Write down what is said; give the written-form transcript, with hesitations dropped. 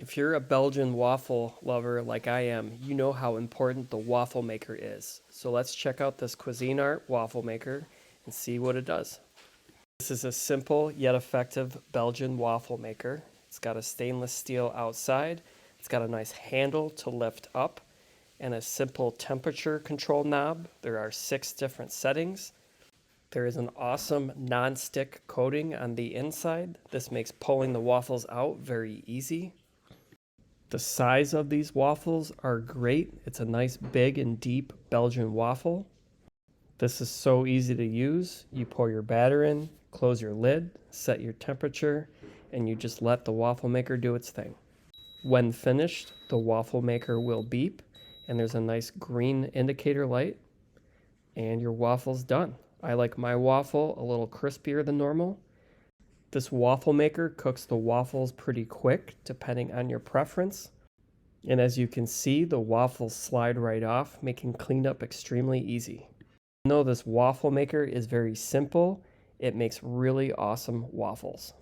If you're a Belgian waffle lover like I am, you know how important the waffle maker is. So let's check out this Cuisinart waffle maker and see what it does. This is a simple yet effective Belgian waffle maker. It's got a stainless steel outside. It's got a nice handle to lift up and a simple temperature control knob. There are 6 different settings. There is an awesome non-stick coating on the inside. This makes pulling the waffles out very easy. The size of these waffles are great. It's a nice big and deep Belgian waffle. This is so easy to use. You pour your batter in, close your lid, set your temperature, and you just let the waffle maker do its thing. When finished, the waffle maker will beep, and there's a nice green indicator light, and your waffle's done. I like my waffle a little crispier than normal. This waffle maker cooks the waffles pretty quick, depending on your preference. And as you can see, the waffles slide right off, making cleanup extremely easy. Even though this waffle maker is very simple, it makes really awesome waffles.